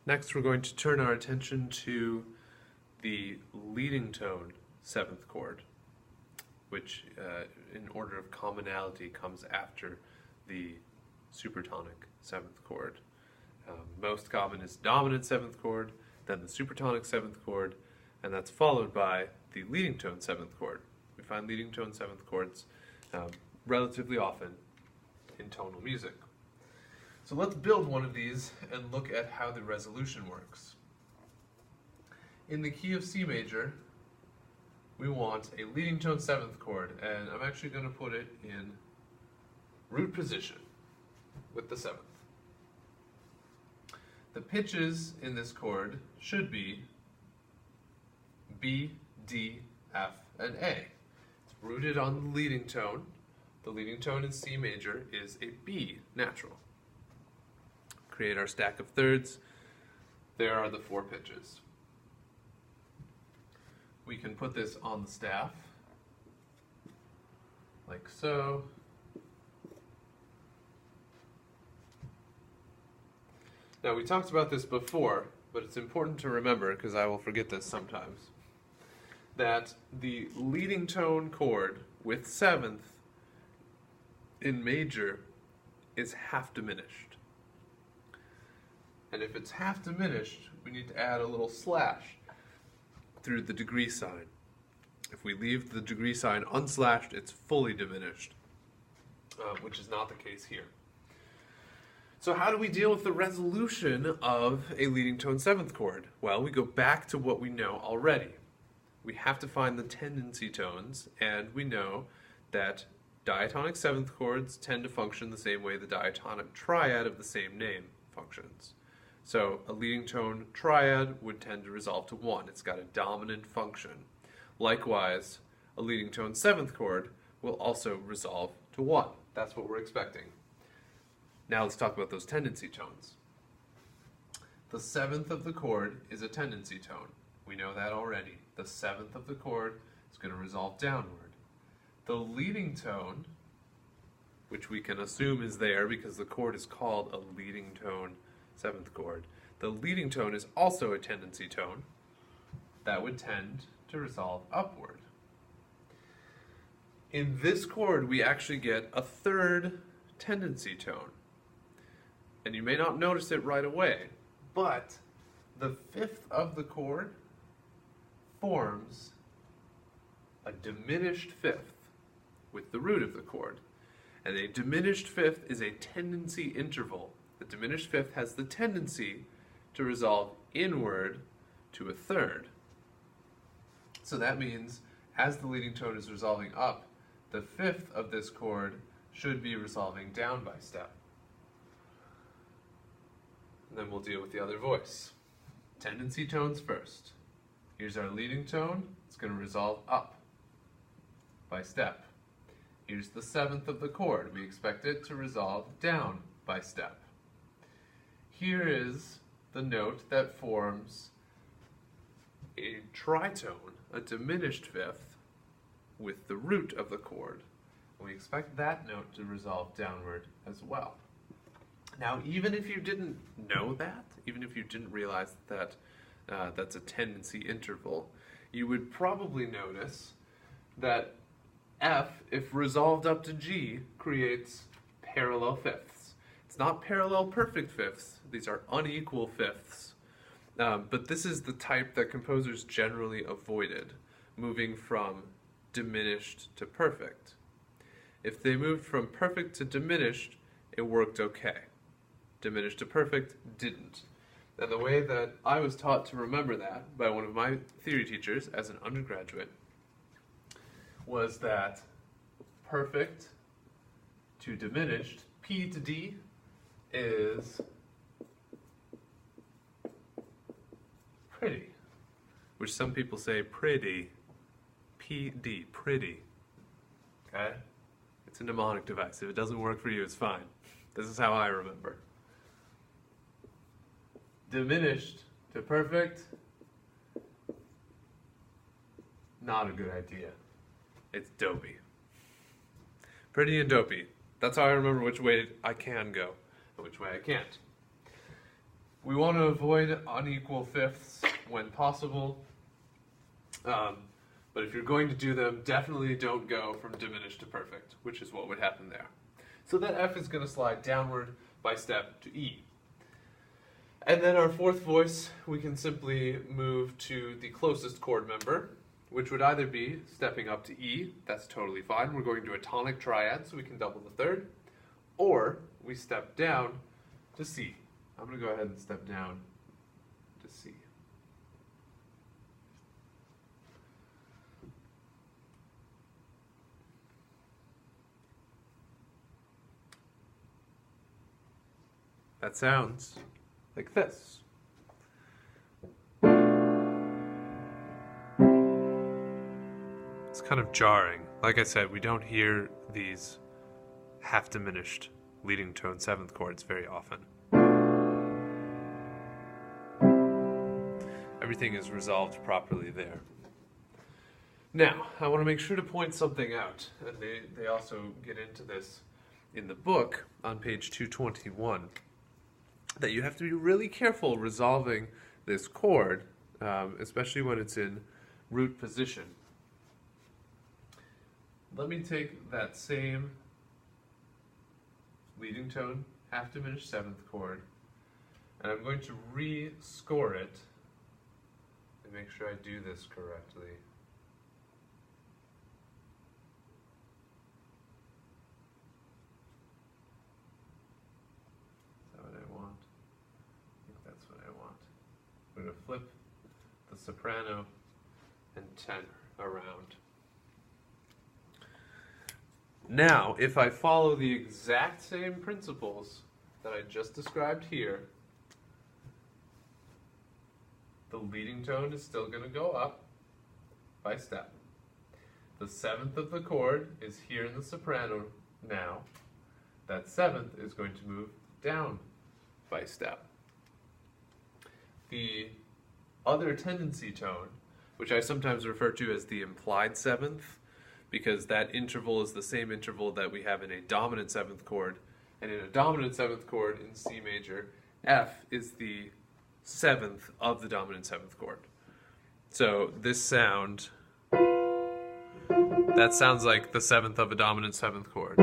Next, we're going to turn our attention to the leading tone seventh chord, which in order of commonality comes after the supertonic seventh chord. Most common is dominant seventh chord, then the supertonic seventh chord, and that's followed by the leading tone seventh chord. We find leading tone seventh chords relatively often in tonal music. So let's build one of these and look at how the resolution works. In the key of C major, we want a leading tone seventh chord, and I'm actually going to put it in root position with the seventh. The pitches in this chord should be B, D, F, and A. It's rooted on the leading tone. The leading tone in C major is a B natural. Create our stack of thirds. There are the four pitches. We can put this on the staff, like so. Now, we talked about this before, but it's important to remember, because I will forget this sometimes, that the leading tone chord with seventh in major is half diminished. And if it's half diminished, we need to add a little slash through the degree sign. If we leave the degree sign unslashed, it's fully diminished, which is not the case here. So how do we deal with the resolution of a leading tone seventh chord? Well, we go back to what we know already. We have to find the tendency tones, and we know that diatonic seventh chords tend to function the same way the diatonic triad of the same name functions. So a leading tone triad would tend to resolve to 1. It's got a dominant function. Likewise, a leading tone seventh chord will also resolve to 1. That's what we're expecting. Now let's talk about those tendency tones. The seventh of the chord is a tendency tone. We know that already. The seventh of the chord is going to resolve downward. The leading tone, which we can assume is there because the chord is called a leading tone seventh chord, the leading tone is also a tendency tone. That would tend to resolve upward. In this chord, we actually get a third tendency tone. And you may not notice it right away, but the fifth of the chord forms a diminished fifth with the root of the chord. And a diminished fifth is a tendency interval. The diminished fifth has the tendency to resolve inward to a third. So that means as the leading tone is resolving up, the fifth of this chord should be resolving down by step. And then we'll deal with the other voice. Tendency tones first. Here's our leading tone. It's going to resolve up by step. Here's the seventh of the chord. We expect it to resolve down by step. Here is the note that forms a tritone, a diminished fifth, with the root of the chord. And we expect that note to resolve downward as well. Now, even if you didn't know that, even if you didn't realize that that's a tendency interval, you would probably notice that F, if resolved up to G, creates parallel fifths. It's not parallel perfect fifths, these are unequal fifths. But this is the type that composers generally avoided, moving from diminished to perfect. If they moved from perfect to diminished, it worked okay. Diminished to perfect didn't. And the way that I was taught to remember that by one of my theory teachers as an undergraduate was that perfect to diminished, P to D, is pretty, which some people say pretty, P-D, pretty. Okay? It's a mnemonic device. If it doesn't work for you, it's fine. This is how I remember. Diminished to perfect, not a good idea. It's dopey. Pretty and dopey. That's how I remember which way I can go and which way I can't. We want to avoid unequal fifths when possible. But if you're going to do them, definitely don't go from diminished to perfect, which is what would happen there. So that F is going to slide downward by step to E. And then our fourth voice, we can simply move to the closest chord member, which would either be stepping up to E, that's totally fine, we're going to a tonic triad, so we can double the third, or we step down to C. I'm going to go ahead and step down to C. That sounds like this. It's kind of jarring. Like I said, we don't hear these half diminished leading tone seventh chords very often. Everything is resolved properly there. Now, I want to make sure to point something out, and they also get into this in the book on page 221, that you have to be really careful resolving this chord, especially when it's in root position. Let me take that same leading tone, half diminished seventh chord, and I'm going to re-score it and make sure I do this correctly. Is that what I want? I think that's what I want. I'm going to flip the soprano and tenor around. Now, if I follow the exact same principles that I just described here, the leading tone is still going to go up by step. The seventh of the chord is here in the soprano now. That seventh is going to move down by step. The other tendency tone, which I sometimes refer to as the implied seventh, because that interval is the same interval that we have in a dominant seventh chord. And in a dominant seventh chord in C major, F is the seventh of the dominant seventh chord. So this sound, that sounds like the seventh of a dominant seventh chord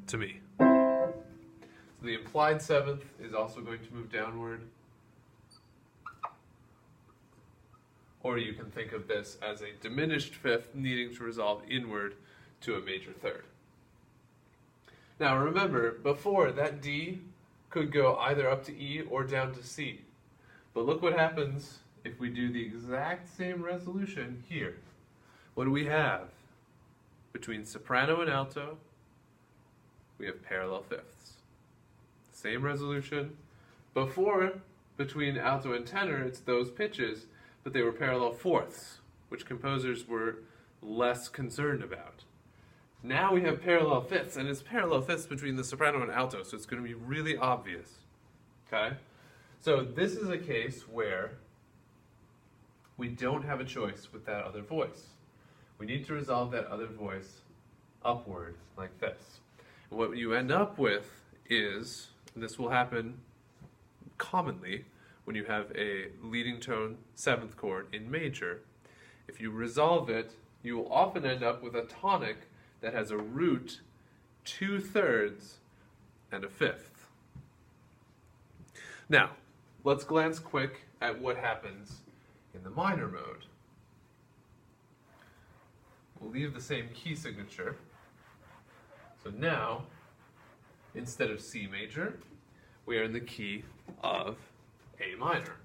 to me. So the implied seventh is also going to move downward. Or you can think of this as a diminished fifth needing to resolve inward to a major third. Now remember, before that D could go either up to E or down to C. But look what happens if we do the exact same resolution here. What do we have? Between soprano and alto, we have parallel fifths. Same resolution. Before, between alto and tenor, it's those pitches, but they were parallel fourths, which composers were less concerned about. Now we have parallel fifths, and it's parallel fifths between the soprano and alto, so it's going to be really obvious. Okay? So this is a case where we don't have a choice with that other voice. We need to resolve that other voice upward, like this. And what you end up with is, and this will happen commonly, when you have a leading tone seventh chord in major, if you resolve it, you will often end up with a tonic that has a root, 2/3, and a fifth. Now, let's glance quick at what happens in the minor mode. We'll leave the same key signature. So now, instead of C major, we are in the key of A minor.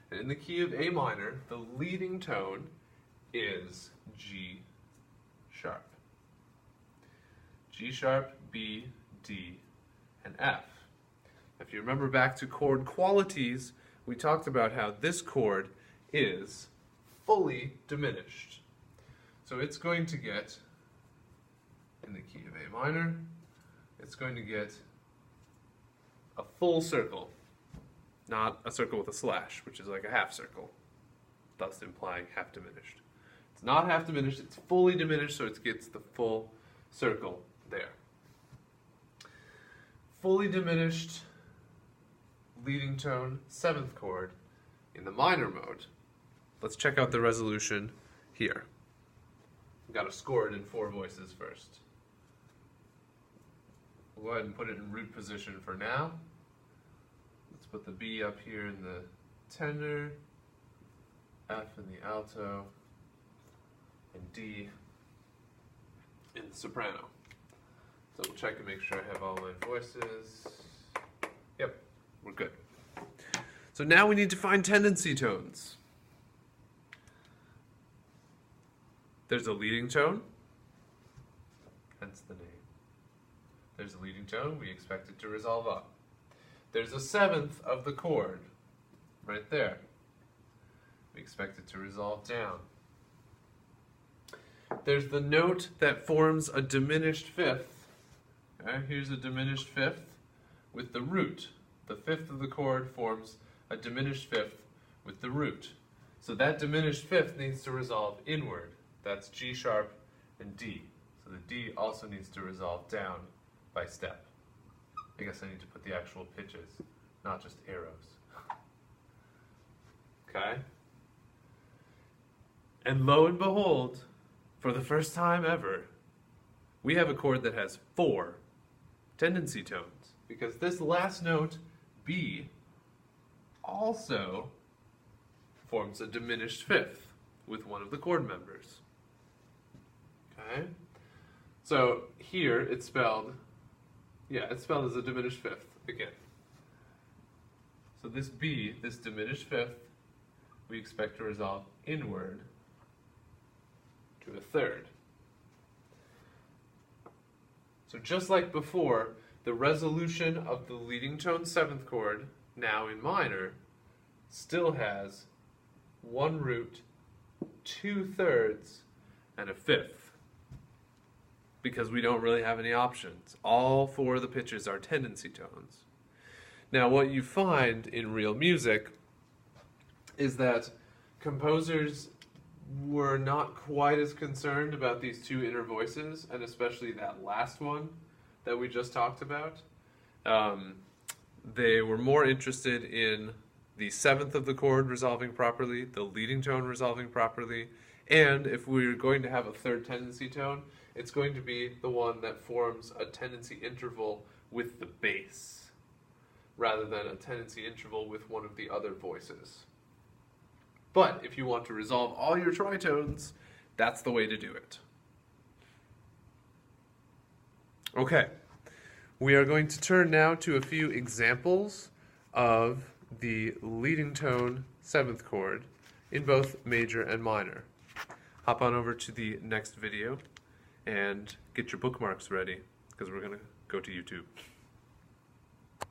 And in the key of A minor, the leading tone is G sharp. G sharp, B, D, and F. If you remember back to chord qualities, we talked about how this chord is fully diminished. So it's going to get, in the key of A minor, it's going to get a full circle. Not a circle with a slash, which is like a half circle, thus implying half diminished. It's not half diminished, it's fully diminished, so it gets the full circle there. Fully diminished leading tone 7th chord in the minor mode. Let's check out the resolution here. We've got to score it in 4 voices first. We'll go ahead and put it in root position for now. Let's put the B up here in the tenor, F in the alto, and D in the soprano. So we'll check and make sure I have all my voices. Yep, we're good. So now we need to find tendency tones. There's a leading tone, hence the name. There's a leading tone, we expect it to resolve up. There's a 7th of the chord, right there. We expect it to resolve down. There's the note that forms a diminished 5th. Okay, here's a diminished 5th with the root. The 5th of the chord forms a diminished 5th with the root. So that diminished 5th needs to resolve inward. That's G sharp and D. So the D also needs to resolve down by step. I guess I need to put the actual pitches, not just arrows. Okay? And lo and behold, for the first time ever, we have a chord that has 4 tendency tones. Because this last note, B, also forms a diminished 5th with one of the chord members. Okay? So here it's spelled, it's spelled as a diminished 5th again. So this B, this diminished 5th, we expect to resolve inward to a 3rd. So just like before, the resolution of the leading tone 7th chord, now in minor, still has 1 root, 2 thirds, and a 5th. Because we don't really have any options. All 4 of the pitches are tendency tones. Now what you find in real music is that composers were not quite as concerned about these 2 inner voices, and especially that last one that we just talked about. They were more interested in the 7th of the chord resolving properly, the leading tone resolving properly, and if we're going to have a 3rd tendency tone, it's going to be the one that forms a tendency interval with the bass, rather than a tendency interval with one of the other voices. But if you want to resolve all your tritones, that's the way to do it. Okay, we are going to turn now to a few examples of the leading tone 7th chord in both major and minor. Hop on over to the next video and get your bookmarks ready, because we're going to go to YouTube.